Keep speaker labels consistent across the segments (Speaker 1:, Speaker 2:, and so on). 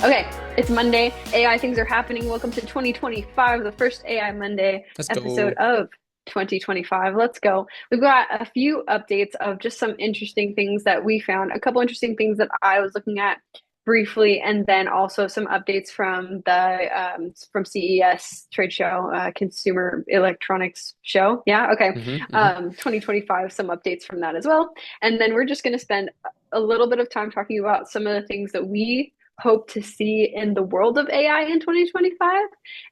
Speaker 1: Okay, it's Monday. AI things are happening. Welcome to 2025, the first AI Monday
Speaker 2: Let's
Speaker 1: episode
Speaker 2: go.
Speaker 1: of 2025. Let's go. We've got a few updates of just some interesting things that we found, a couple interesting things that I was looking at briefly, and then also some updates from the from CES trade show, Consumer Electronics Show. Yeah, okay.
Speaker 2: Hmm.
Speaker 1: 2025, some updates from that as well. And then we're just going to spend a little bit of time talking about some of the things that we hope to see in the world of AI in 2025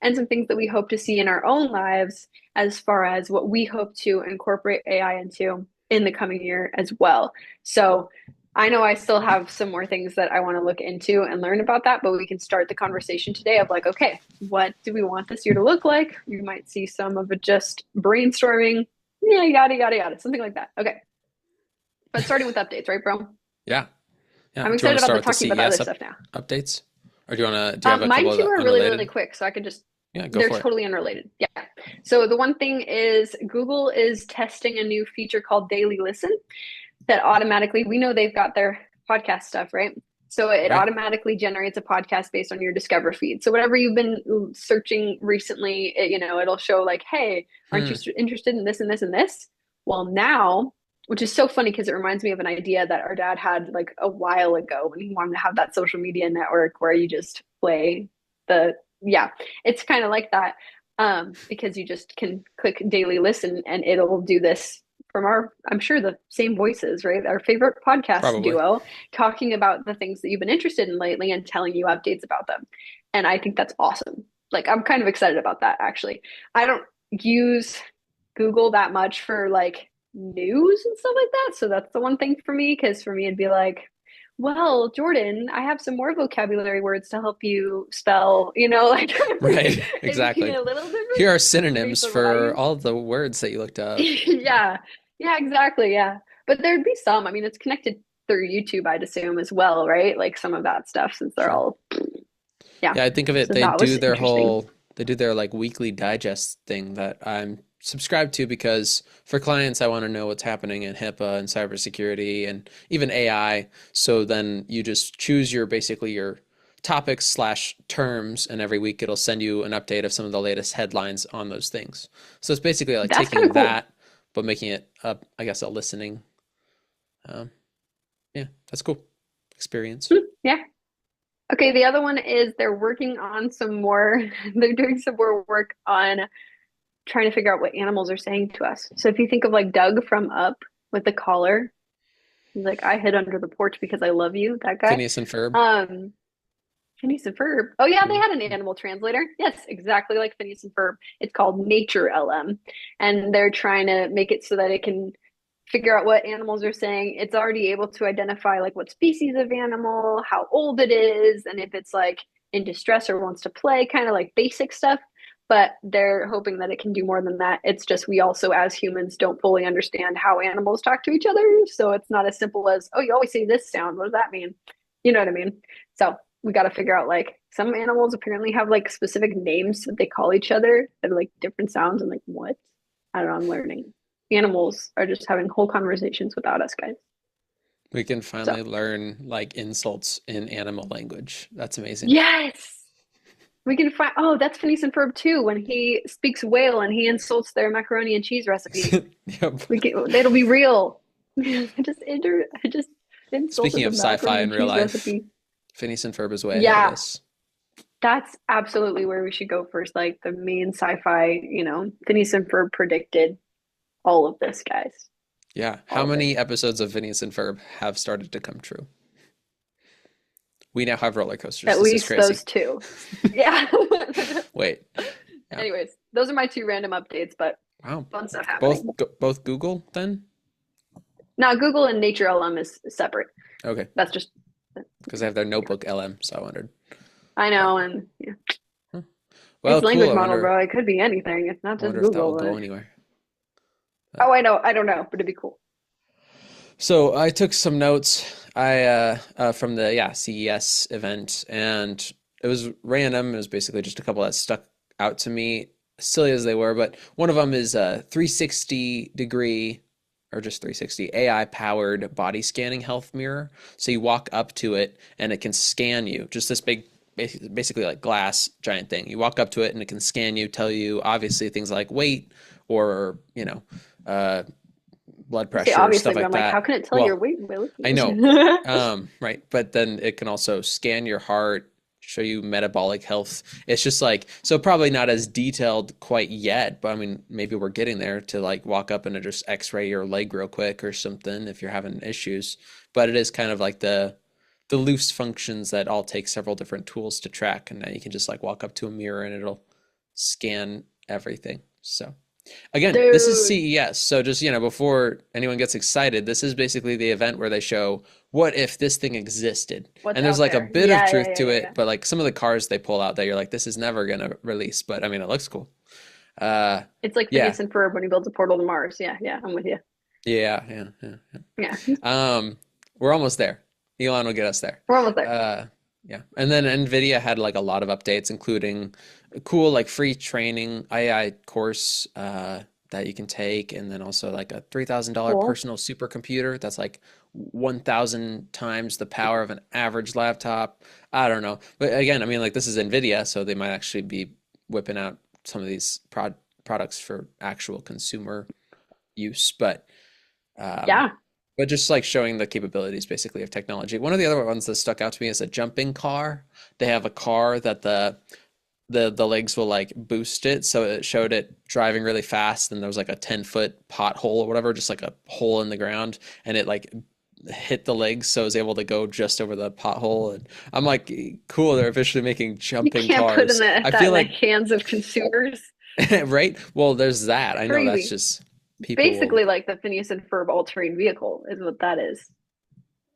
Speaker 1: and some things that we hope to see in our own lives as far as what we hope to incorporate AI into in the coming year as well. So I know I still have some more things that I want to look into and learn about that, but we can start the conversation today of like, okay, what do we want this year to look like? You might see some of it just brainstorming, yeah, yada, yada, yada, something like that. Okay. But starting with updates, right, bro?
Speaker 2: Yeah. Yeah.
Speaker 1: I'm
Speaker 2: Do you want
Speaker 1: excited
Speaker 2: to
Speaker 1: about
Speaker 2: start
Speaker 1: the
Speaker 2: with the
Speaker 1: talking about the other
Speaker 2: CES
Speaker 1: stuff now.
Speaker 2: updates? Or do you have a
Speaker 1: Mine
Speaker 2: couple of
Speaker 1: two are really, really
Speaker 2: unrelated?
Speaker 1: quick, so I could just,
Speaker 2: Yeah, go
Speaker 1: they're
Speaker 2: for it.
Speaker 1: totally unrelated. Yeah. So the one thing is Google is testing a new feature called Daily Listen that automatically, we know they've got their podcast stuff, right? So it
Speaker 2: Right.
Speaker 1: automatically generates a podcast based on your Discover feed. So whatever you've been searching recently, it'll show like, hey, aren't you
Speaker 2: Hmm.
Speaker 1: interested in this and this and this? Well, now, which is so funny because it reminds me of an idea that our dad had like a while ago when he wanted to have that social media network where you just play the, yeah, it's kind of like that. Because you just can click daily listen and it'll do this from our, I'm sure the same voices, right? Our favorite podcast
Speaker 2: Probably.
Speaker 1: duo talking about the things that you've been interested in lately and telling you updates about them. And I think that's awesome. Like, I'm kind of excited about that, actually. I don't use Google that much for like news and stuff like that. So that's the one thing for me, because for me, it'd be like, well, Jordan, I have some more vocabulary words to help you spell, like
Speaker 2: Right.
Speaker 1: it'd be
Speaker 2: Exactly.
Speaker 1: a little
Speaker 2: Here are
Speaker 1: different based
Speaker 2: synonyms
Speaker 1: on what I
Speaker 2: for
Speaker 1: use.
Speaker 2: all the words that you looked up. Yeah.
Speaker 1: Yeah. Yeah, exactly. Yeah. But there'd be some. I mean, it's connected through YouTube, I'd assume, as well, right? Like some of that stuff, since they're
Speaker 2: Sure.
Speaker 1: all, yeah.
Speaker 2: Yeah, I think of it,
Speaker 1: So that was interesting.
Speaker 2: they do their like weekly digest thing that I'm subscribed to because for clients, I want to know what's happening in HIPAA and cybersecurity and even AI. So then you just choose your basically your topics slash terms, and every week it'll send you an update of some of the latest headlines on those things. So it's basically like
Speaker 1: That's kind
Speaker 2: taking
Speaker 1: of cool.
Speaker 2: that, but making it I guess, a listening. Um, yeah, that's cool experience.
Speaker 1: Hmm, yeah. Okay, the other one is they're working on some more, they're doing some more work on trying to figure out what animals are saying to us. So if you think of like Doug from Up with the collar, he's like, I hid under the porch because I love you, that guy.
Speaker 2: Phineas and Ferb.
Speaker 1: Um, Phineas and Ferb. Oh yeah, they
Speaker 2: Mhm.
Speaker 1: had an animal translator. Yes, exactly like Phineas and Ferb. It's called Nature LM, and they're trying to make it so that it can figure out what animals are saying. It's already able to identify like what species of animal, how old it is, and if it's like in distress or wants to play, kind of like basic stuff. But they're hoping that it can do more than that. It's just we also, as humans, don't fully understand how animals talk to each other. So it's not as simple as, oh, you always say this sound. What does that mean? You know what I mean? So we got to figure out like some animals apparently have like specific names that they call each other that are like different sounds and like what? I don't know, I'm learning. Animals are just having whole conversations without us guys.
Speaker 2: We can
Speaker 1: So
Speaker 2: finally learn like insults in animal language. That's amazing.
Speaker 1: yes, we can find. Oh, that's Phineas and Ferb too. When he speaks whale and he insults their macaroni and cheese recipe,
Speaker 2: Yep.
Speaker 1: we can. It'll be real. I just
Speaker 2: Speaking
Speaker 1: insulted the
Speaker 2: of sci-fi
Speaker 1: macaroni
Speaker 2: in
Speaker 1: and
Speaker 2: real
Speaker 1: cheese
Speaker 2: life,
Speaker 1: recipe.
Speaker 2: Phineas and Ferb is way ahead of
Speaker 1: Yeah,
Speaker 2: us.
Speaker 1: that's absolutely where we should go first. Like the main sci-fi, Phineas and Ferb predicted all of this, guys.
Speaker 2: Yeah. How
Speaker 1: All of it.
Speaker 2: many episodes of Phineas and Ferb have started to come true? We now have roller coasters.
Speaker 1: At
Speaker 2: This is
Speaker 1: least those
Speaker 2: crazy.
Speaker 1: two. Yeah.
Speaker 2: Wait. Yeah.
Speaker 1: Anyways, those are my two random updates, but
Speaker 2: Wow.
Speaker 1: fun stuff happening.
Speaker 2: Both Google then?
Speaker 1: Now, Google and Nature LM is separate.
Speaker 2: Okay.
Speaker 1: That's just,
Speaker 2: Because they have their
Speaker 1: yeah,
Speaker 2: notebook LM, so I wondered.
Speaker 1: I
Speaker 2: But
Speaker 1: know. And yeah,
Speaker 2: huh.
Speaker 1: it's
Speaker 2: Well, cool.
Speaker 1: language model, bro. It could be anything. It's not
Speaker 2: I
Speaker 1: just
Speaker 2: wonder if that will
Speaker 1: Google.
Speaker 2: go anywhere.
Speaker 1: Oh,
Speaker 2: But
Speaker 1: I know. I don't know, but it'd be cool.
Speaker 2: So I took some notes from the CES event, and it was random. It was basically just a couple that stuck out to me, silly as they were. But one of them is a 360 degree or just 360 AI powered body scanning health mirror. So you walk up to it and it can scan you. Just this big basically like glass giant thing. You walk up to it and it can scan you, tell you obviously things like weight or, uh, blood
Speaker 1: I say
Speaker 2: pressure,
Speaker 1: obviously,
Speaker 2: stuff
Speaker 1: but
Speaker 2: like
Speaker 1: I'm like, how
Speaker 2: that.
Speaker 1: can it tell your
Speaker 2: Well,
Speaker 1: weight, Willie?
Speaker 2: I know, right. But then it can also scan your heart, show you metabolic health. It's just like, so probably not as detailed quite yet, but I mean, maybe we're getting there to like walk up and just x-ray your leg real quick or something if you're having issues. But it is kind of like the loose functions that all take several different tools to track. And now you can just like walk up to a mirror and it'll scan everything. So again, this is
Speaker 1: Dude,
Speaker 2: CES, so just, before anyone gets excited, this is basically the event where they show what if this thing existed.
Speaker 1: what's
Speaker 2: And there's
Speaker 1: out
Speaker 2: like a
Speaker 1: there?
Speaker 2: bit of
Speaker 1: Yeah, yeah,
Speaker 2: truth
Speaker 1: yeah,
Speaker 2: to
Speaker 1: yeah,
Speaker 2: it,
Speaker 1: yeah.
Speaker 2: but like some of the cars they pull out that you're like, this is never gonna release, but I mean, it looks cool. Uh,
Speaker 1: It's like
Speaker 2: yeah,
Speaker 1: Phineas and Ferb when he builds a portal to Mars. Yeah, yeah, I'm with you.
Speaker 2: yeah, yeah, yeah,
Speaker 1: Yeah,
Speaker 2: yeah. We're almost there. Elon will get us there.
Speaker 1: we're almost there.
Speaker 2: Uh, yeah, and then Nvidia had like a lot of updates, including a cool like free training AI course that you can take, and then also like a $3,000
Speaker 1: Cool.
Speaker 2: personal supercomputer that's like 1,000 times the power of an average laptop. I don't know, but again, I mean, like this is Nvidia, so they might actually be whipping out some of these products for actual consumer use, um,
Speaker 1: Yeah.
Speaker 2: but just like showing the capabilities basically of technology. One of the other ones that stuck out to me is a jumping car. They have a car that the legs will like boost it, so it showed it driving really fast, and there was like a 10-foot pothole or whatever, just like a hole in the ground, and it like hit the legs, so it was able to go just over the pothole. And I'm like, cool, they're officially making
Speaker 1: You
Speaker 2: jumping
Speaker 1: can't put in
Speaker 2: cars. I
Speaker 1: that
Speaker 2: feel
Speaker 1: in the
Speaker 2: like,
Speaker 1: hands of consumers.
Speaker 2: right? Well, there's that. I know that's
Speaker 1: Crazy.
Speaker 2: just people will.
Speaker 1: Basically, like the Phineas and Ferb all-terrain vehicle is what that is.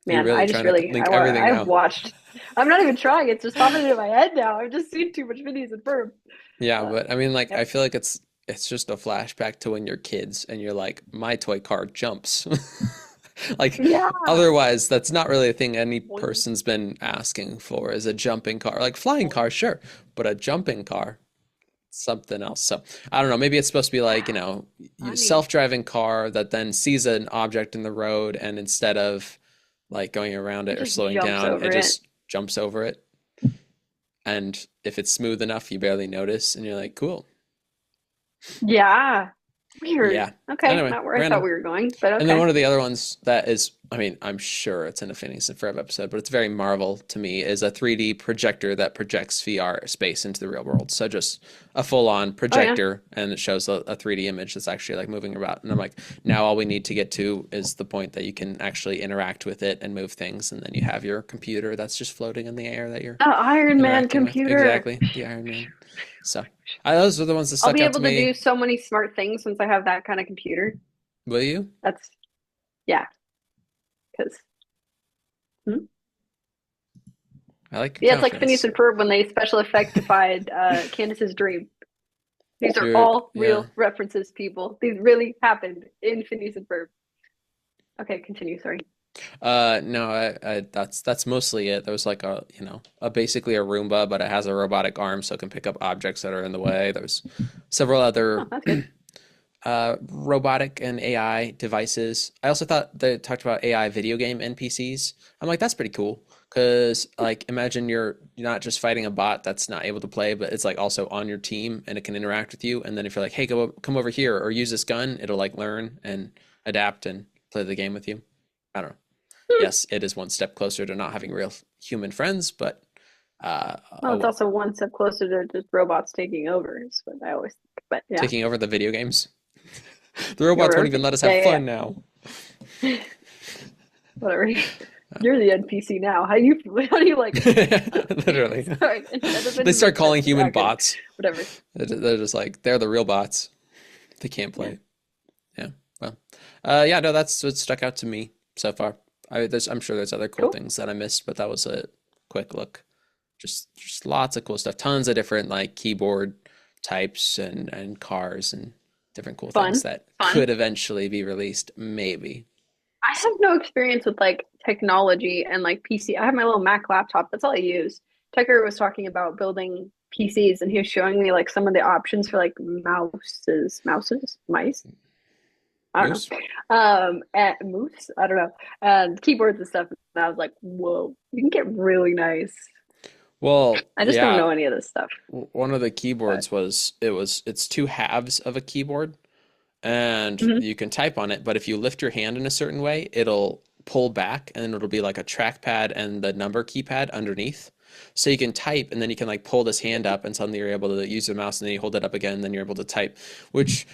Speaker 2: You're
Speaker 1: Man,
Speaker 2: really
Speaker 1: I just
Speaker 2: trying to
Speaker 1: really,
Speaker 2: link everything
Speaker 1: I've
Speaker 2: now.
Speaker 1: watched. I'm not even trying. It's just popping into my head now. I've just seen too much Phineas and Ferb.
Speaker 2: Yeah,
Speaker 1: Uh,
Speaker 2: but I mean, like, I
Speaker 1: yep.
Speaker 2: feel like it's just a flashback to when you're kids and you're like, my toy car jumps. Like,
Speaker 1: Yeah.
Speaker 2: otherwise, that's not really a thing any
Speaker 1: Boing,
Speaker 2: person's been asking for is a jumping car. Like, flying
Speaker 1: boing.
Speaker 2: car, sure, but a jumping car, something else. So, I don't know. Maybe it's supposed to be like,
Speaker 1: Funny.
Speaker 2: self-driving car that then sees an object in the road and instead of like going around
Speaker 1: It
Speaker 2: it or
Speaker 1: just
Speaker 2: slowing
Speaker 1: jumps
Speaker 2: down, it
Speaker 1: over it.
Speaker 2: just jumps over it. And if it's smooth enough, you barely notice and you're like, cool.
Speaker 1: Yeah. Weird.
Speaker 2: Yeah.
Speaker 1: Okay,
Speaker 2: Anyway,
Speaker 1: not where I thought
Speaker 2: random.
Speaker 1: we were going, but
Speaker 2: And then
Speaker 1: okay.
Speaker 2: one of the other ones that is, I mean, I'm sure it's in a Phineas and Ferb episode, but it's very Marvel to me, is a 3D projector that projects VR space into the real world. So just a full-on
Speaker 1: Oh yeah.
Speaker 2: projector, and it shows a 3D image that's actually like moving about. And I'm like, now all we need to get to is the point that you can actually interact with it and move things, and then you have your computer that's just floating in the air that you're
Speaker 1: The Iron Man
Speaker 2: interacting with.
Speaker 1: computer.
Speaker 2: Exactly, the Iron Man. So those are the ones that
Speaker 1: I'll
Speaker 2: stuck
Speaker 1: be
Speaker 2: out to
Speaker 1: able to do
Speaker 2: me.
Speaker 1: so many smart things once I have that kind of computer.
Speaker 2: Will you?
Speaker 1: That's yeah, because
Speaker 2: I like your
Speaker 1: yeah, it's like Phineas
Speaker 2: confidence.
Speaker 1: and Ferb when they special effectified Candace's dream. These are
Speaker 2: You're,
Speaker 1: all
Speaker 2: yeah.
Speaker 1: real references, people. These really happened in Phineas and Ferb. Okay, continue. Sorry.
Speaker 2: No, that's mostly it. There was like a basically a Roomba, but it has a robotic arm, so it can pick up objects that are in the way. There's several
Speaker 1: Oh,
Speaker 2: other
Speaker 1: that's good.
Speaker 2: robotic and AI devices. I also thought they talked about AI video game NPCs. I'm like, that's pretty cool. Because like imagine you're not just fighting a bot that's not able to play, but it's like also on your team and it can interact with you. And then if you're like, hey, come over here or use this gun, it'll like learn and adapt and play the game with you. I don't know. Yes, it is one step closer to not having real human friends, but
Speaker 1: Well,
Speaker 2: oh
Speaker 1: it's
Speaker 2: well.
Speaker 1: also one step closer to just robots taking over, is what I always think. But yeah,
Speaker 2: Taking over the video games. The
Speaker 1: or
Speaker 2: robots won't even
Speaker 1: everything.
Speaker 2: let us
Speaker 1: Yeah,
Speaker 2: have
Speaker 1: yeah,
Speaker 2: fun now.
Speaker 1: yeah. Whatever. You're the NPC now. How do you like it?
Speaker 2: Literally.
Speaker 1: Sorry, instead of
Speaker 2: They start
Speaker 1: NPC,
Speaker 2: calling human
Speaker 1: okay,
Speaker 2: bots.
Speaker 1: whatever.
Speaker 2: They're just like, they're the real bots. They can't
Speaker 1: Yeah.
Speaker 2: play. Yeah. Well, yeah, no, that's what stuck out to me so far. I'm sure there's other cool
Speaker 1: Cool.
Speaker 2: things that I missed, but that was a quick look. Just lots of cool stuff. Tons of different like keyboard types and cars and different cool things
Speaker 1: Fun.
Speaker 2: that could eventually be released, maybe.
Speaker 1: I
Speaker 2: So
Speaker 1: have no experience with like technology and like PC. I have my little Mac laptop. That's all I use. Tucker was talking about building PCs and he was showing me like some of the options for like mice. I don't
Speaker 2: Moose.
Speaker 1: know. And moose. I don't know. And keyboards and stuff. And I was like, whoa, you can get really nice.
Speaker 2: Well,
Speaker 1: I just don't
Speaker 2: yeah,
Speaker 1: know any of this stuff.
Speaker 2: one of the
Speaker 1: But
Speaker 2: keyboards was it's two halves of a keyboard, and
Speaker 1: mhm.
Speaker 2: you can type on it, but if you lift your hand in a certain way, it'll pull back and it'll be like a trackpad and the number keypad underneath. So you can type and then you can like pull this hand up and suddenly you're able to use the mouse and then you hold it up again and then you're able to type, which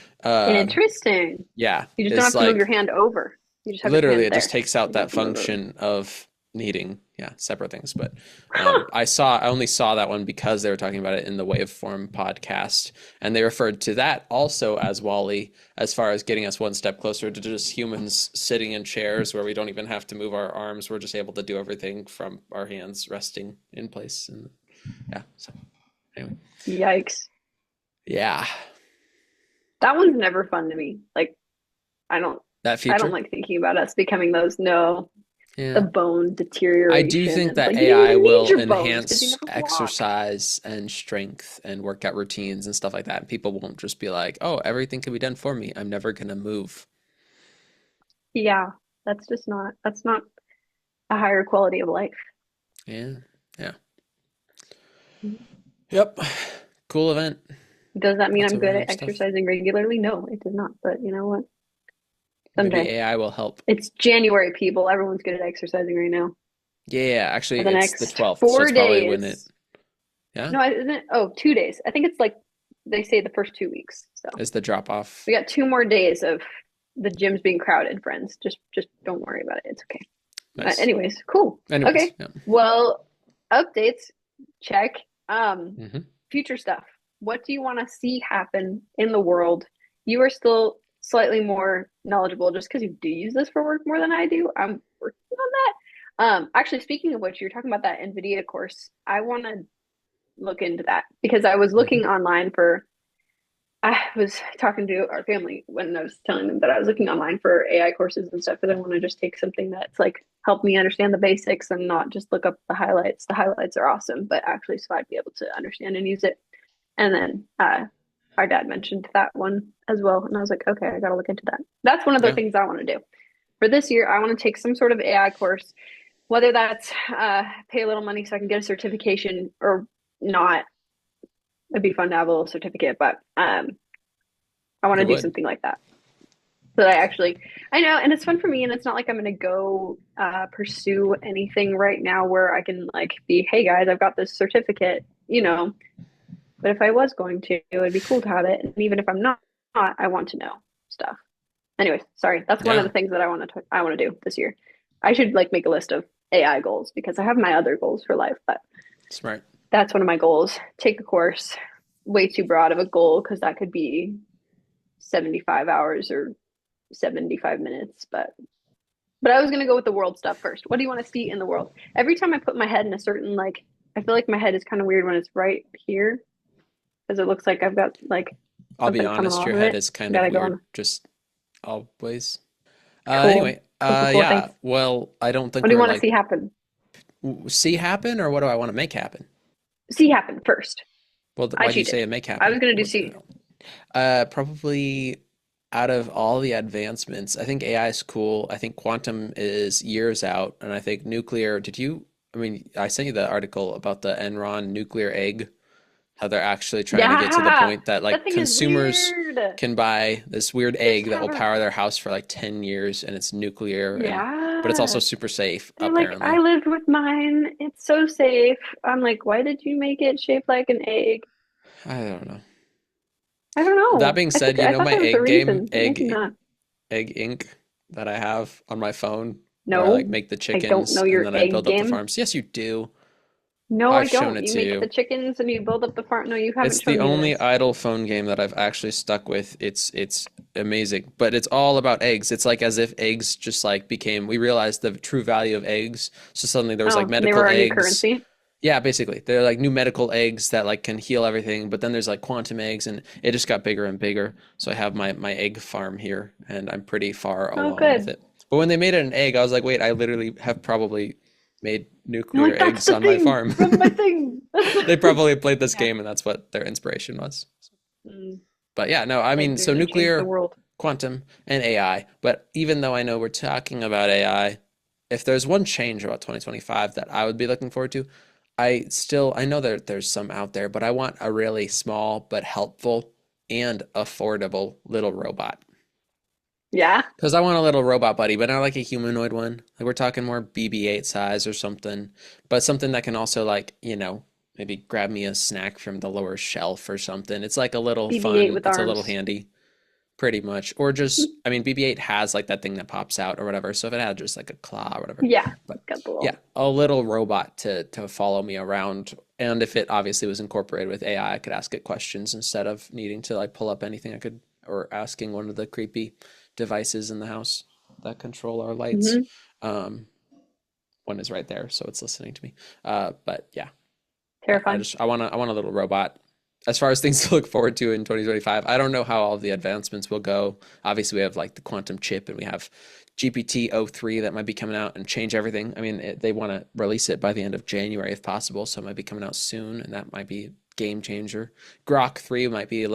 Speaker 1: Interesting.
Speaker 2: yeah,
Speaker 1: You just don't
Speaker 2: is
Speaker 1: have to move your
Speaker 2: like
Speaker 1: hand over. You just have your
Speaker 2: literally
Speaker 1: hand
Speaker 2: it just
Speaker 1: there.
Speaker 2: takes out
Speaker 1: You don't
Speaker 2: that
Speaker 1: have to move it over.
Speaker 2: function of needing separate things. But
Speaker 1: Huh.
Speaker 2: I only saw that one because they were talking about it in the Waveform podcast, and they referred to that also as Wally, as far as getting us one step closer to just humans sitting in chairs where we don't even have to move our arms. We're just able to do everything from our hands resting in place. And yeah, so anyway,
Speaker 1: Yikes.
Speaker 2: yeah,
Speaker 1: That one's never fun to me. Like I don't
Speaker 2: that
Speaker 1: I don't
Speaker 2: future.
Speaker 1: like thinking about us becoming those. No, the
Speaker 2: Yeah.
Speaker 1: bone
Speaker 2: I do
Speaker 1: deterioration.
Speaker 2: think
Speaker 1: And it's
Speaker 2: that
Speaker 1: like you didn't
Speaker 2: AI
Speaker 1: even need
Speaker 2: will
Speaker 1: your bones because you
Speaker 2: enhance
Speaker 1: never walk.
Speaker 2: exercise and strength and workout routines and stuff like that. And people won't just be like, oh, everything can be done for me. I'm never gonna move.
Speaker 1: Yeah, that's not a higher quality of life.
Speaker 2: Yeah. Yeah. Yep. Cool event.
Speaker 1: Does that mean
Speaker 2: Lots
Speaker 1: I'm
Speaker 2: of
Speaker 1: good at
Speaker 2: random stuff.
Speaker 1: exercising regularly? No, it does not. But you know what?
Speaker 2: Maybe
Speaker 1: Someday.
Speaker 2: AI will help.
Speaker 1: It's January, people. Everyone's good at exercising right now.
Speaker 2: Yeah,
Speaker 1: For
Speaker 2: actually,
Speaker 1: the
Speaker 2: it's the
Speaker 1: next
Speaker 2: 12th, so
Speaker 1: four
Speaker 2: it's probably when it,
Speaker 1: days.
Speaker 2: yeah,
Speaker 1: No, isn't it? Oh, 2 days. I think it's like they say the first 2 weeks. So
Speaker 2: is the drop off.
Speaker 1: we got 2 more days of the gyms being crowded, friends. Just don't worry about it. It's okay.
Speaker 2: Nice.
Speaker 1: Anyways, cool.
Speaker 2: Anyways,
Speaker 1: Okay.
Speaker 2: yeah.
Speaker 1: Well, updates, check. Um,
Speaker 2: Hmm.
Speaker 1: future stuff. What do you want to see happen in the world? You are still slightly more knowledgeable just because you do use this for work more than I do. I'm working on that. Actually, speaking of which, you're talking about that NVIDIA course. I want to look into that because I was
Speaker 2: Hmm.
Speaker 1: looking online for I was talking to our family when I was telling them that I was looking online for AI courses and stuff because I want to just take something that's like help me understand the basics and not just look up the highlights. The highlights are awesome, but actually, so I'd be able to understand and use it. And then our dad mentioned that one as well, and I was like, okay, I got to look into that. That's one of the
Speaker 2: Yeah.
Speaker 1: things I want to do for this year. I want to take some sort of AI course, whether that's pay a little money so I can get a certification or not. It'd be fun to have a little certificate, but I want
Speaker 2: It
Speaker 1: to do
Speaker 2: would.
Speaker 1: something like that. So that I actually, I know, and it's fun for me, and it's not like I'm going to go pursue anything right now where I can like be, hey guys, I've got this certificate, you know. But if I was going to, it would be cool to have it, and even if I'm not, I want to know stuff. Anyways, sorry, that's one of
Speaker 2: Yeah.
Speaker 1: the things that I want to do this year. I should like make a list of AI goals because I have my other goals for life, but
Speaker 2: Smart.
Speaker 1: that's one of my goals. Take a course, way too broad of a goal because that could be 75 hours or 75 minutes, but I was gonna go with the world stuff first. What do you want to see in the world? Every time I put my head in a certain like, I feel like my head is kind of weird when it's right here because it looks like I've got like
Speaker 2: I'll be
Speaker 1: something coming
Speaker 2: honest,
Speaker 1: off
Speaker 2: your
Speaker 1: of
Speaker 2: head
Speaker 1: it.
Speaker 2: is kind of
Speaker 1: Gotta go
Speaker 2: weird,
Speaker 1: on.
Speaker 2: just always.
Speaker 1: Cool,
Speaker 2: Anyway,
Speaker 1: cool. Thanks.
Speaker 2: yeah. Well, I don't
Speaker 1: What
Speaker 2: think
Speaker 1: do you
Speaker 2: we're
Speaker 1: want to
Speaker 2: like
Speaker 1: see happen?
Speaker 2: see happen, or what do I want to make happen?
Speaker 1: See happen first.
Speaker 2: Well,
Speaker 1: I
Speaker 2: why do you
Speaker 1: cheated.
Speaker 2: say make
Speaker 1: I was
Speaker 2: happen?
Speaker 1: gonna do
Speaker 2: What,
Speaker 1: see.
Speaker 2: probably out of all the advancements, I think AI is cool. I think quantum is years out, and I think nuclear. Did you? I mean, I sent you the article about the Enron nuclear egg, how they're actually trying to get to the
Speaker 1: Yeah,
Speaker 2: point that
Speaker 1: that
Speaker 2: like
Speaker 1: thing is
Speaker 2: consumers
Speaker 1: weird.
Speaker 2: can buy this weird
Speaker 1: Just
Speaker 2: egg that
Speaker 1: have
Speaker 2: will
Speaker 1: a
Speaker 2: power their house for like 10 years and it's nuclear and but it's also
Speaker 1: yeah.
Speaker 2: super safe
Speaker 1: They're like, I
Speaker 2: apparently.
Speaker 1: lived with mine. It's so safe. I'm like, why did you make it shaped like an egg?
Speaker 2: I don't know.
Speaker 1: I don't
Speaker 2: That
Speaker 1: know.
Speaker 2: being said, you
Speaker 1: I
Speaker 2: know
Speaker 1: thought
Speaker 2: my
Speaker 1: there was a
Speaker 2: egg game,
Speaker 1: reason. Maybe not.
Speaker 2: Egg Inc. that I have on my phone where I like
Speaker 1: No,
Speaker 2: make the
Speaker 1: I don't
Speaker 2: chickens
Speaker 1: know
Speaker 2: and
Speaker 1: your
Speaker 2: then I
Speaker 1: egg
Speaker 2: build up the
Speaker 1: game.
Speaker 2: farms. Yes, you do.
Speaker 1: No, I
Speaker 2: I've shown
Speaker 1: don't.
Speaker 2: it
Speaker 1: You
Speaker 2: to
Speaker 1: make the
Speaker 2: you.
Speaker 1: chickens and you build up the farm. No, you
Speaker 2: It's
Speaker 1: haven't
Speaker 2: the
Speaker 1: shown me
Speaker 2: only
Speaker 1: this.
Speaker 2: idle phone game that I've actually stuck with. It's amazing, but it's all about eggs. It's like as if eggs just like became, we realized the true value of eggs. So suddenly there was like
Speaker 1: Oh, and they
Speaker 2: medical
Speaker 1: were our new
Speaker 2: eggs.
Speaker 1: currency.
Speaker 2: Yeah, basically. They're like new medical eggs that like can heal everything, but then there's like quantum eggs and it just got bigger and bigger. So I have my egg farm here and I'm pretty far
Speaker 1: Oh,
Speaker 2: along with
Speaker 1: good.
Speaker 2: it. But when they made it an egg, I was like, wait, I literally have probably made
Speaker 1: You're
Speaker 2: nuclear
Speaker 1: like, that's
Speaker 2: eggs
Speaker 1: the
Speaker 2: on my
Speaker 1: thing.
Speaker 2: farm.
Speaker 1: That's my thing. That's the
Speaker 2: They
Speaker 1: thing.
Speaker 2: probably played this
Speaker 1: Yeah.
Speaker 2: game and that's what their inspiration was.
Speaker 1: Mm,
Speaker 2: But yeah, no, I mean,
Speaker 1: eggs are
Speaker 2: so
Speaker 1: gonna change the
Speaker 2: nuclear,
Speaker 1: world.
Speaker 2: quantum, and AI. But even though I know we're talking about AI, if there's one change about 2025 that I would be looking forward to, I know that there's some out there, but I want a really small but helpful and affordable little robot.
Speaker 1: Yeah.
Speaker 2: Because I want a little robot buddy, but not like a humanoid one. Like we're talking more BB-8 size or something, but something that can also like, maybe grab me a snack from the lower shelf or something. It's like a little
Speaker 1: BB-8
Speaker 2: fun,
Speaker 1: with
Speaker 2: it's a little
Speaker 1: arms.
Speaker 2: handy, pretty much. Or just, I mean, BB-8 has like that thing that pops out or whatever. So if it had just like a claw or whatever.
Speaker 1: Yeah.
Speaker 2: But
Speaker 1: Got the
Speaker 2: yeah,
Speaker 1: little.
Speaker 2: a little robot to follow me around. And if it obviously was incorporated with AI, I could ask it questions instead of needing to like pull up anything I could or asking one of the creepy devices in the house that control our lights.
Speaker 1: Hmm.
Speaker 2: Um, one is right there, so it's listening to me. But yeah,
Speaker 1: Terrifying.
Speaker 2: I want a little robot. As far as things to look forward to in 2025, I don't know how all of the advancements will go. Obviously, we have like the quantum chip and we have GPT-03 that might be coming out and change everything. I mean, they want to release it by the end of January if possible, so it might be coming out soon, and that might be a game changer. Grok 3 might be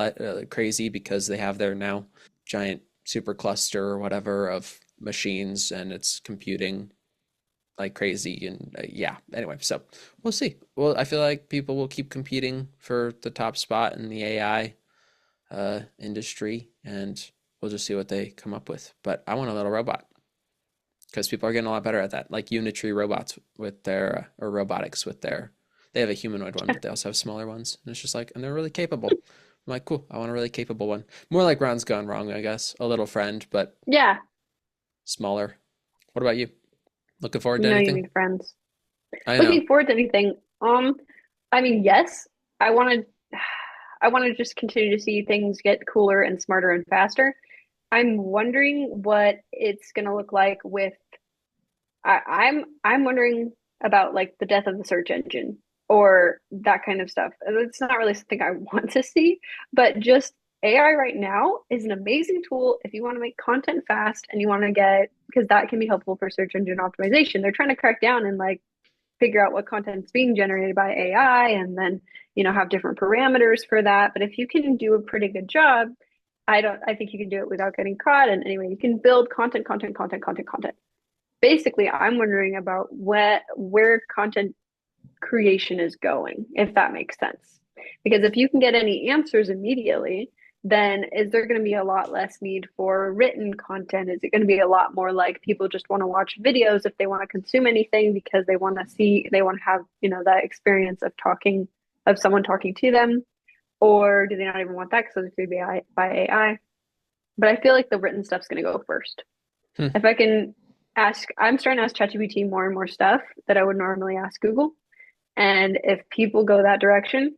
Speaker 2: crazy because they have their now giant supercluster or whatever of machines and it's computing like crazy and yeah, anyway, so we'll see. Well, I feel like people will keep competing for the top spot in the AI industry, and we'll just see what they come up with. But I want a little robot because people are getting a lot better at that, like Unitree robots with their or robotics with their, they have a humanoid one but they also have smaller ones, and it's just like, and they're really capable. I'm like, cool, I want a really capable one, more like Ron's Gone Wrong, I guess, a little friend but
Speaker 1: Yeah.
Speaker 2: smaller. What about you? Looking forward
Speaker 1: You
Speaker 2: to
Speaker 1: know you
Speaker 2: anything?
Speaker 1: need friends.
Speaker 2: I know.
Speaker 1: Looking forward to anything. I mean, yes, I want to I want to just continue to see things get cooler and smarter and faster. I'm wondering what it's going to look like with I'm wondering about like the death of the search engine or that kind of stuff. It's not really something I want to see, but just AI right now is an amazing tool if you want to make content fast and you want to get because that can be helpful for search engine optimization. They're trying to crack down and like figure out what content's being generated by AI and then, have different parameters for that. But if you can do a pretty good job, I think you can do it without getting caught. And anyway, you can build content. Basically, I'm wondering about where content creation is going, if that makes sense. Because if you can get any answers immediately, then is there going to be a lot less need for written content? Is it going to be a lot more like people just want to watch videos if they want to consume anything because they want to have, that experience of someone talking to them? Or do they not even want that because it's going to be by AI? But I feel like the written stuff's going to go first.
Speaker 2: Hmm.
Speaker 1: If I can I'm starting to ask ChatGPT more and more stuff that I would normally ask Google. And if people go that direction,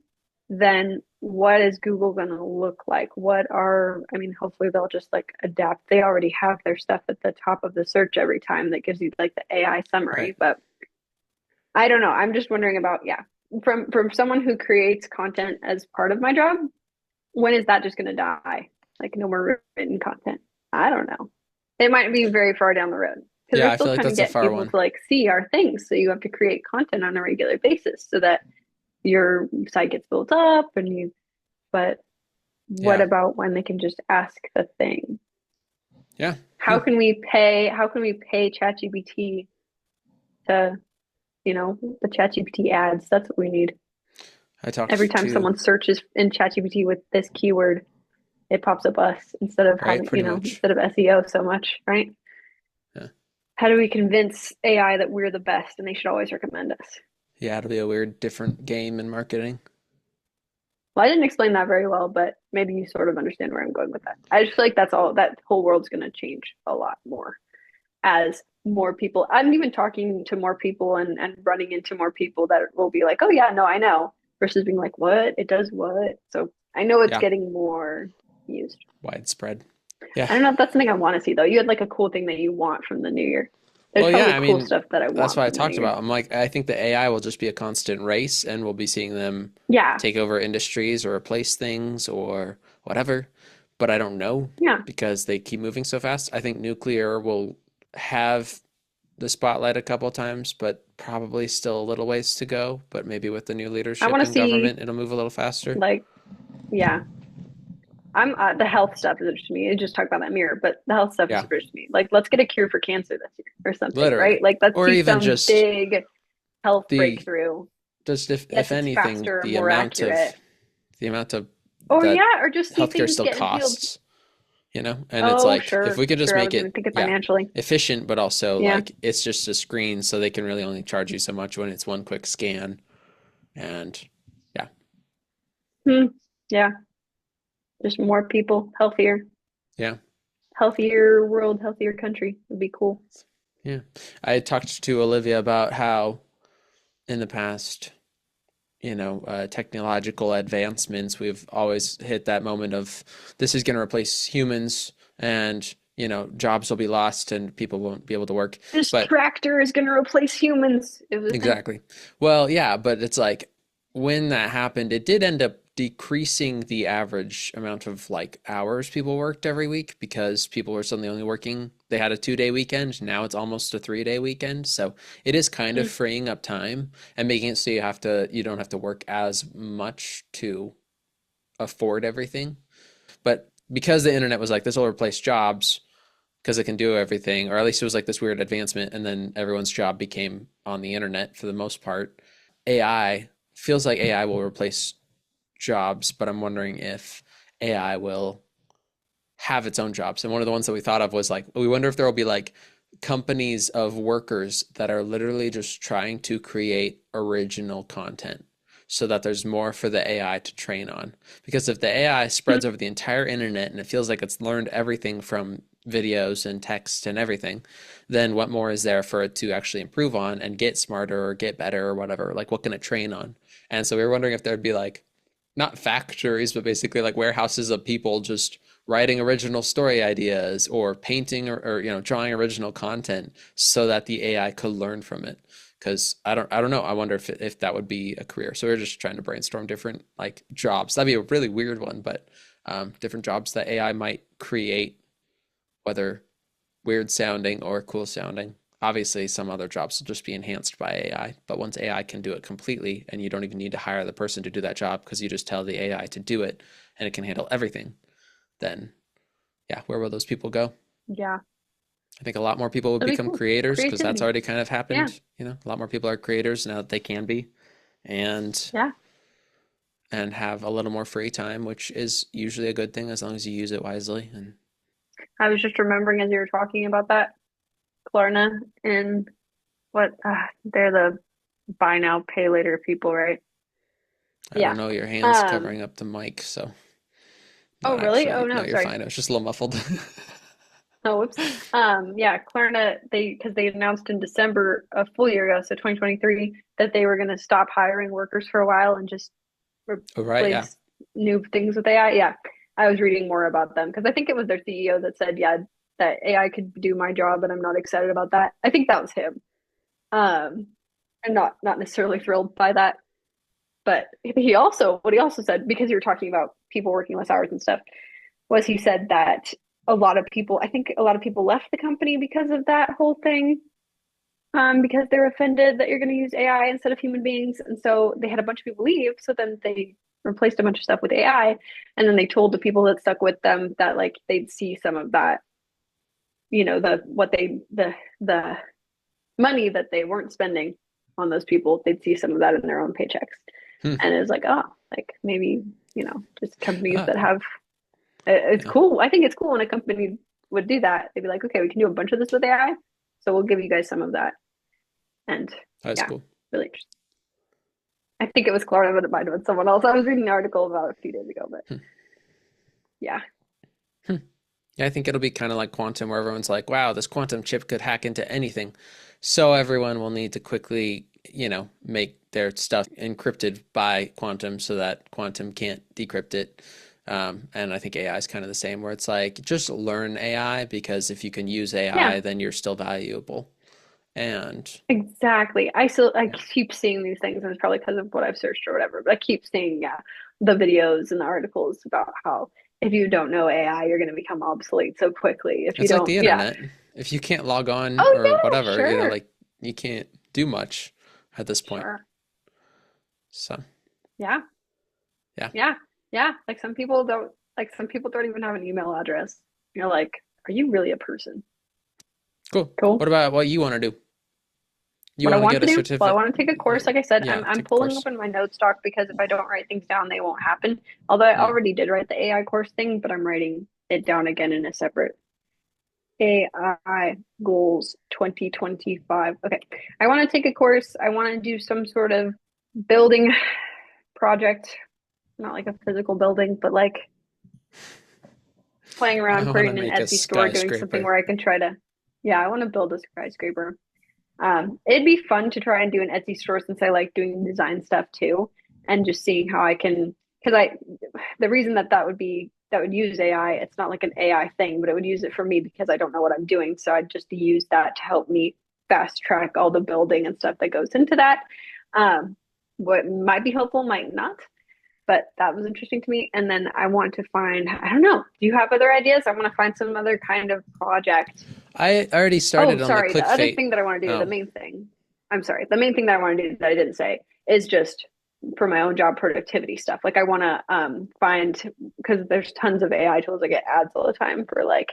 Speaker 1: then what is Google going to look like? I mean, hopefully they'll just like adapt. They already have their stuff at the top of the search every time that gives you like the AI
Speaker 2: Right.
Speaker 1: summary. But I don't know. I'm just wondering about, yeah, from someone who creates content as part of my job, when is that just going to die? Like no more written content. I don't know. It might be very far down the road because
Speaker 2: Yeah,
Speaker 1: we're
Speaker 2: I
Speaker 1: still
Speaker 2: feel like
Speaker 1: trying to
Speaker 2: that's a
Speaker 1: get
Speaker 2: far
Speaker 1: people
Speaker 2: one.
Speaker 1: to like see our things. So you have to create content on a regular basis so that your site gets built up but what
Speaker 2: Yeah.
Speaker 1: about when they can just ask the thing?
Speaker 2: Yeah. Hmm.
Speaker 1: How can we pay ChatGPT to, the ChatGPT ads? That's what we need.
Speaker 2: I
Speaker 1: Every
Speaker 2: talked
Speaker 1: time
Speaker 2: to,
Speaker 1: someone searches in ChatGPT with this keyword, it pops up us instead of
Speaker 2: right, pretty much.
Speaker 1: instead of SEO so much, right?
Speaker 2: Yeah.
Speaker 1: How do we convince AI that we're the best and they should always recommend us?
Speaker 2: Yeah, it'll be a weird, different game in marketing.
Speaker 1: Well, I didn't explain that very well, but maybe you sort of understand where I'm going with that. I just feel like that whole world's going to change a lot more as more people. I'm even talking to more people and running into more people that will be like, oh, yeah, no, I know, versus being like, what? It does what? So I know it's
Speaker 2: Yeah.
Speaker 1: getting more used.
Speaker 2: Widespread. Yeah.
Speaker 1: I don't know if that's something I want to see, though. You had like a cool thing that you want from the new year. There's
Speaker 2: Well, yeah,
Speaker 1: probably
Speaker 2: I
Speaker 1: cool
Speaker 2: mean,
Speaker 1: stuff that I
Speaker 2: that's
Speaker 1: want
Speaker 2: what I
Speaker 1: from the new
Speaker 2: talked
Speaker 1: year.
Speaker 2: about. I'm like, I think the AI will just be a constant race and we'll be seeing them
Speaker 1: Yeah.
Speaker 2: take over industries or replace things or whatever. But I don't know
Speaker 1: Yeah.
Speaker 2: because they keep moving so fast. I think nuclear will have the spotlight a couple of times, but probably still a little ways to go. But maybe with the new
Speaker 1: I
Speaker 2: leadership
Speaker 1: want to
Speaker 2: in
Speaker 1: see,
Speaker 2: government, it'll move a little faster.
Speaker 1: like, yeah, I'm the health stuff is interesting to me. I just talked about that mirror, but the health stuff is
Speaker 2: Yeah,
Speaker 1: super interesting to me. Like, let's get a cure for cancer this year or something,
Speaker 2: literally.
Speaker 1: right? Like, let's
Speaker 2: Or
Speaker 1: see
Speaker 2: even
Speaker 1: some
Speaker 2: just
Speaker 1: big health
Speaker 2: the
Speaker 1: breakthrough.
Speaker 2: just if
Speaker 1: Yes, it's
Speaker 2: anything,
Speaker 1: faster, more accurate.
Speaker 2: the amount of
Speaker 1: Or
Speaker 2: that
Speaker 1: yeah, or just see
Speaker 2: healthcare
Speaker 1: things
Speaker 2: still
Speaker 1: get in field.
Speaker 2: costs, you know? And it's
Speaker 1: Oh,
Speaker 2: like if
Speaker 1: sure,
Speaker 2: we could just
Speaker 1: sure. I
Speaker 2: make
Speaker 1: wasn't even
Speaker 2: it,
Speaker 1: thinking
Speaker 2: yeah,
Speaker 1: financially.
Speaker 2: efficient, but also
Speaker 1: Yeah.
Speaker 2: like it's just a screen, so they can really only charge you so much when it's one quick scan. And yeah,
Speaker 1: Hmm. Yeah. Just more people,
Speaker 2: yeah,
Speaker 1: healthier world, healthier country would be cool.
Speaker 2: yeah. I talked to Olivia about how in the past, technological advancements, we've always hit that moment of this is going to replace humans and, jobs will be lost and people won't be able to work.
Speaker 1: This
Speaker 2: But
Speaker 1: tractor is going to replace humans. It was a thing.
Speaker 2: exactly. Well, yeah, but it's like when that happened, it did end up decreasing the average amount of like hours people worked every week because people were suddenly only working, they had a 2 day weekend. Now it's almost a 3 day weekend. So it is kind of
Speaker 1: Mm.
Speaker 2: freeing up time and making it so you don't have to work as much to afford everything. But because the internet was like, this will replace jobs, because it can do everything, or at least it was like this weird advancement, and then everyone's job became on the internet for the most part. AI feels like AI will replace jobs, but I'm wondering if AI will have its own jobs. And one of the ones that we thought of was like, we wonder if there will be like companies of workers that are literally just trying to create original content so that there's more for the AI to train on. Because if the AI spreads over the entire internet and it feels like it's learned everything from videos and text and everything, then what more is there for it to actually improve on and get smarter or get better or whatever? Like, what can it train on? And so we were wondering if there'd be like, not factories, but basically like warehouses of people just writing original story ideas or painting or drawing original content so that the AI could learn from it. Because I don't know. I wonder if that would be a career. So we're just trying to brainstorm different like jobs. That'd be a really weird one, but different jobs that AI might create, whether weird sounding or cool sounding. Obviously, some other jobs will just be enhanced by AI, but once AI can do it completely and you don't even need to hire the person to do that job because you just tell the AI to do it and it can handle everything, then yeah, where will those people go?
Speaker 1: Yeah.
Speaker 2: I think a lot more people will
Speaker 1: It'd be
Speaker 2: become
Speaker 1: cool.
Speaker 2: creators because that's
Speaker 1: Creativity.
Speaker 2: already kind of
Speaker 1: Yeah.
Speaker 2: happened. A lot more people are creators now that they can be and
Speaker 1: Yeah.
Speaker 2: have a little more free time, which is usually a good thing as long as you use it wisely. And
Speaker 1: I was just remembering as you were talking about that, Klarna and what they're the buy now, pay later people, right?
Speaker 2: I don't
Speaker 1: Yeah.
Speaker 2: know, your hands
Speaker 1: Um,
Speaker 2: covering up the mic, so
Speaker 1: oh
Speaker 2: not
Speaker 1: really? Oh
Speaker 2: actually. No,
Speaker 1: no,
Speaker 2: you're
Speaker 1: sorry.
Speaker 2: fine. It was just a little muffled.
Speaker 1: Oh, whoops. Yeah, Klarna, because they announced in December, a full year ago, so 2023, that they were going to stop hiring workers for a while and just
Speaker 2: Oh, right, yeah.
Speaker 1: replace new things with AI. Yeah, I was reading more about them because I think it was their CEO that said, yeah, that AI could do my job, and I'm not excited about that. I think that was him. Um, and not necessarily thrilled by that. But what he also said, because you were talking about people working less hours and stuff, was he said that I think a lot of people left the company because of that whole thing, because they're offended that you're going to use AI instead of human beings. And so they had a bunch of people leave. So then they replaced a bunch of stuff with AI. And then they told the people that stuck with them that like they'd see some of that, the money that they weren't spending on those people, they'd see some of that in their own paychecks.
Speaker 2: Hmm.
Speaker 1: And it's like, oh, like maybe, just companies
Speaker 2: Ah,
Speaker 1: that have it's
Speaker 2: yeah,
Speaker 1: cool. I think it's cool when a company would do that. They'd be like, okay, we can do a bunch of this with AI, so we'll give you guys some of that. And
Speaker 2: that's
Speaker 1: yeah,
Speaker 2: cool.
Speaker 1: really interesting. I think it was Klarna, but it might have been someone else. I was reading an article about it a few days ago, but
Speaker 2: Hmm.
Speaker 1: yeah,
Speaker 2: Hmm. Yeah, I think it'll be kind of like quantum, where everyone's like, wow, this quantum chip could hack into anything. So everyone will need to quickly, make their stuff encrypted by quantum so that quantum can't decrypt it. And I think AI is kind of the same, where it's like, just learn AI because if you can use
Speaker 1: yeah,
Speaker 2: AI, then you're still valuable. And
Speaker 1: exactly. I
Speaker 2: yeah,
Speaker 1: keep seeing these things, and it's probably because of what I've searched or whatever. But I keep seeing the videos and the articles about how if you don't know AI, you're going to become obsolete so quickly. If you
Speaker 2: it's like
Speaker 1: don't,
Speaker 2: the
Speaker 1: yeah.
Speaker 2: internet. If you can't log on
Speaker 1: Oh
Speaker 2: or
Speaker 1: yeah,
Speaker 2: whatever,
Speaker 1: sure,
Speaker 2: like you can't do much at this point.
Speaker 1: sure,
Speaker 2: So,
Speaker 1: yeah.
Speaker 2: yeah.
Speaker 1: Yeah. Yeah. Some people don't even have an email address. You're like, are you really a person?
Speaker 2: Cool.
Speaker 1: Cool.
Speaker 2: What about what you want to do? You
Speaker 1: What I
Speaker 2: want to
Speaker 1: want
Speaker 2: get
Speaker 1: to
Speaker 2: a
Speaker 1: do, well, I
Speaker 2: certificate?
Speaker 1: want to take a course. Like I said,
Speaker 2: Yeah,
Speaker 1: I'm
Speaker 2: take a
Speaker 1: pulling
Speaker 2: course.
Speaker 1: open my notes doc because if I don't write things down, they won't happen. Although I
Speaker 2: Mm.
Speaker 1: already did write the AI course thing, but I'm writing it down again in a separate AI goals 2025. Okay. I want to take a course. I want to do some sort of building project, not like a physical building, but like playing
Speaker 2: I
Speaker 1: around,
Speaker 2: want to
Speaker 1: creating an
Speaker 2: make a
Speaker 1: Etsy store, doing something
Speaker 2: skyscraper.
Speaker 1: where I can try to, yeah, I want to build a skyscraper. It'd be fun to try and do an Etsy store since I like doing design stuff too, and just seeing how I can. Because the reason that would be that would use AI. It's not like an AI thing, but it would use it for me because I don't know what I'm doing. So I'd just use that to help me fast track all the building and stuff that goes into that. What might be helpful might not, but that was interesting to me. And then I want to find, I don't know, do you have other ideas? I want to find some other kind of project.
Speaker 2: I already
Speaker 1: Oh,
Speaker 2: started on the
Speaker 1: sorry. The other
Speaker 2: ClickFate.
Speaker 1: thing that I want to do, the
Speaker 2: Oh,
Speaker 1: main thing, I'm sorry, the main thing that I want to do that I didn't say is just for my own job productivity stuff. Like I want to find, because there's tons of AI tools. I get ads all the time for like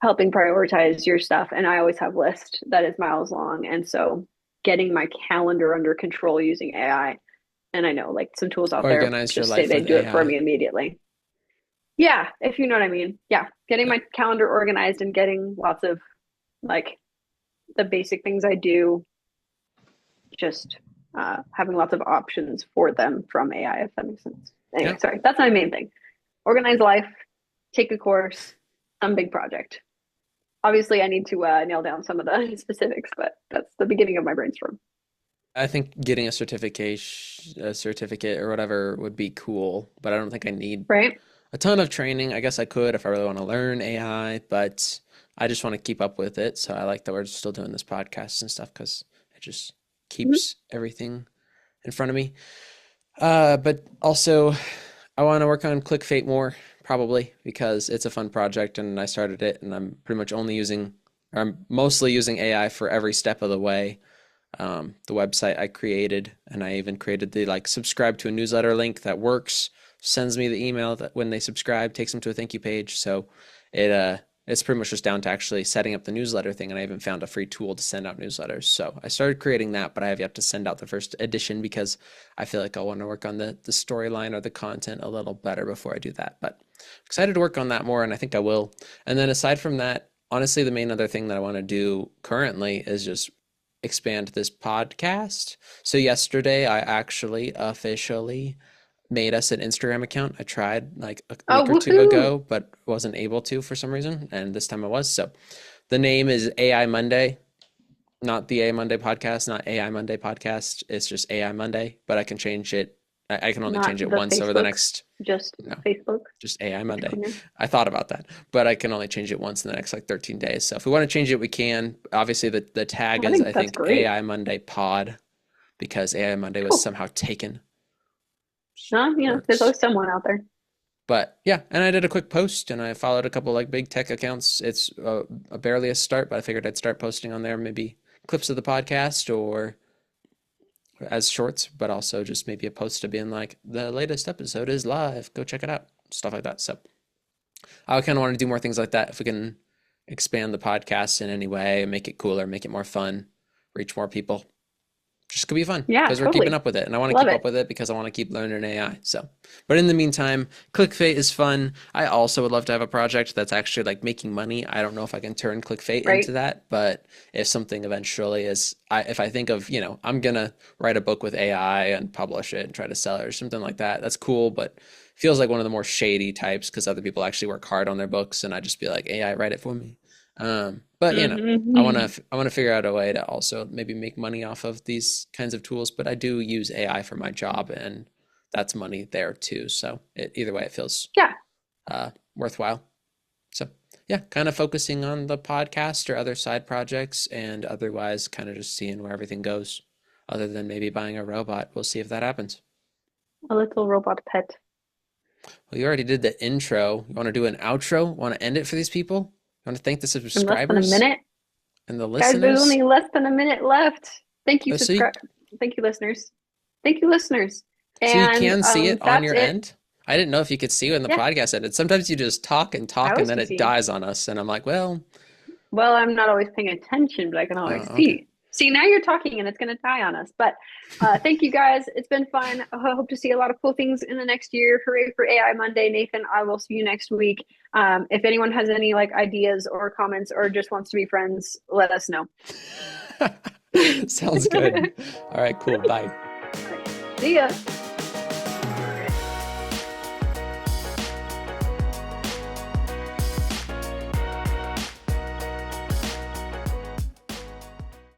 Speaker 1: helping prioritize your stuff. And I always have lists that is miles long. And so getting my calendar under control using AI. And I know like some tools out there
Speaker 2: organize your
Speaker 1: just say
Speaker 2: life
Speaker 1: they
Speaker 2: with
Speaker 1: do it for
Speaker 2: AI.
Speaker 1: me immediately. Yeah, if you know what I mean. Yeah, getting
Speaker 2: Yeah.
Speaker 1: my calendar organized and getting lots of like the basic things I do, just having lots of options for them from AI, if that makes sense. Anyway,
Speaker 2: Yeah.
Speaker 1: sorry, that's my main thing. Organize life, take a course, some big project. Obviously, I need to nail down some of the specifics, but that's the beginning of my brainstorm.
Speaker 2: I think getting a certificate or whatever would be cool, but I don't think I need
Speaker 1: Right?
Speaker 2: a ton of training. I guess I could if I really want to learn AI, but I just want to keep up with it. So I like that we're still doing this podcast and stuff because it just
Speaker 1: Mm-hmm.
Speaker 2: keeps everything in front of me. But also, I want to work on ClickFate more, probably because it's a fun project and I started it and I'm pretty much only using, or I'm mostly using AI for every step of the way. The website I created, and I even created the like subscribe to a newsletter link that works, sends me the email that when they subscribe, takes them to a thank you page. So it's pretty much just down to actually setting up the newsletter thing, and I even found a free tool to send out newsletters. So I started creating that, but I have yet to send out the first edition because I feel like I want to work on the storyline or the content a little better before I do that. But I'm excited to work on that more, and I think I will. And then aside from that, honestly, the main other thing that I want to do currently is just expand this podcast. So yesterday I actually officially made us an Instagram account. I tried like a
Speaker 1: Oh,
Speaker 2: week or two
Speaker 1: woohoo!
Speaker 2: ago, but wasn't able to for some reason, and this time I was. So the name is AI Monday, not the AI Monday podcast, not AI Monday podcast. It's just AI Monday, but I can change it. I can only
Speaker 1: Not
Speaker 2: change it
Speaker 1: the
Speaker 2: once over the
Speaker 1: Facebook,
Speaker 2: next,
Speaker 1: just
Speaker 2: you know,
Speaker 1: Facebook.
Speaker 2: just AI
Speaker 1: To be
Speaker 2: Monday.
Speaker 1: clear.
Speaker 2: I thought about that, but I can only change it once in the next like 13 days. So if we want to change it, we can. Obviously, the tag
Speaker 1: I
Speaker 2: is
Speaker 1: think
Speaker 2: I
Speaker 1: that's
Speaker 2: think
Speaker 1: great.
Speaker 2: AI Monday Pod because AI Monday was
Speaker 1: Cool.
Speaker 2: somehow taken.
Speaker 1: There's
Speaker 2: Works.
Speaker 1: always someone out there.
Speaker 2: But yeah, and I did a quick post and I followed a couple like big tech accounts. It's barely a start, but I figured I'd start posting on there maybe clips of the podcast or as shorts, but also just maybe a post to being like the latest episode is live. Go check it out. Stuff like that. So I kind of want to do more things like that if we can expand the podcast in any way, make it cooler, make it more fun, reach more people. Just could be fun
Speaker 1: Yeah,
Speaker 2: because we're keeping
Speaker 1: totally.
Speaker 2: up with it, and I want to
Speaker 1: Love
Speaker 2: keep up
Speaker 1: it.
Speaker 2: with it because I want to keep learning AI. So, but in the meantime, ClickFate is fun. I also would love to have a project that's actually like making money. I don't know if I can turn ClickFate into
Speaker 1: Right.
Speaker 2: that, but if something eventually is, if I think of, I'm gonna write a book with AI and publish it and try to sell it or something like that. That's cool, but feels like one of the more shady types because other people actually work hard on their books, and I just be like, AI, write it for me. But
Speaker 1: Hmm.
Speaker 2: I want to figure out a way to also maybe make money off of these kinds of tools. But I do use AI for my job, and that's money there too. So either way, it feels
Speaker 1: Yeah.
Speaker 2: worthwhile. So yeah, kind of focusing on the podcast or other side projects, and otherwise kind of just seeing where everything goes. Other than maybe buying a robot, we'll see if that happens.
Speaker 1: A little robot pet.
Speaker 2: Well, you already did the intro. You want to do an outro? Want to end it for these people? You want to thank the
Speaker 1: In less than a
Speaker 2: subscribers
Speaker 1: minute.
Speaker 2: and the
Speaker 1: Guys, there's
Speaker 2: listeners?
Speaker 1: only less than a minute left. Thank you,
Speaker 2: Oh,
Speaker 1: subscribe. Thank you, listeners. Thank you, listeners.
Speaker 2: so you
Speaker 1: And
Speaker 2: can see it on
Speaker 1: that's
Speaker 2: your
Speaker 1: it.
Speaker 2: end? I didn't know if you could see it when the
Speaker 1: Yeah,
Speaker 2: podcast ended. Sometimes you just talk and
Speaker 1: I
Speaker 2: talk and
Speaker 1: always
Speaker 2: then
Speaker 1: can
Speaker 2: it
Speaker 1: see.
Speaker 2: dies on us. And I'm like, well,
Speaker 1: Well, I'm not always paying attention, but I can always
Speaker 2: okay.
Speaker 1: see. See, now you're talking and it's going to die on us. But thank you guys. It's been fun. I hope to see a lot of cool things in the next year. Hooray for AI Monday. Nathan, I will see you next week. If anyone has any like ideas or comments or just wants to be friends, let us know.
Speaker 2: Sounds good. All right, cool. Bye.
Speaker 1: See ya.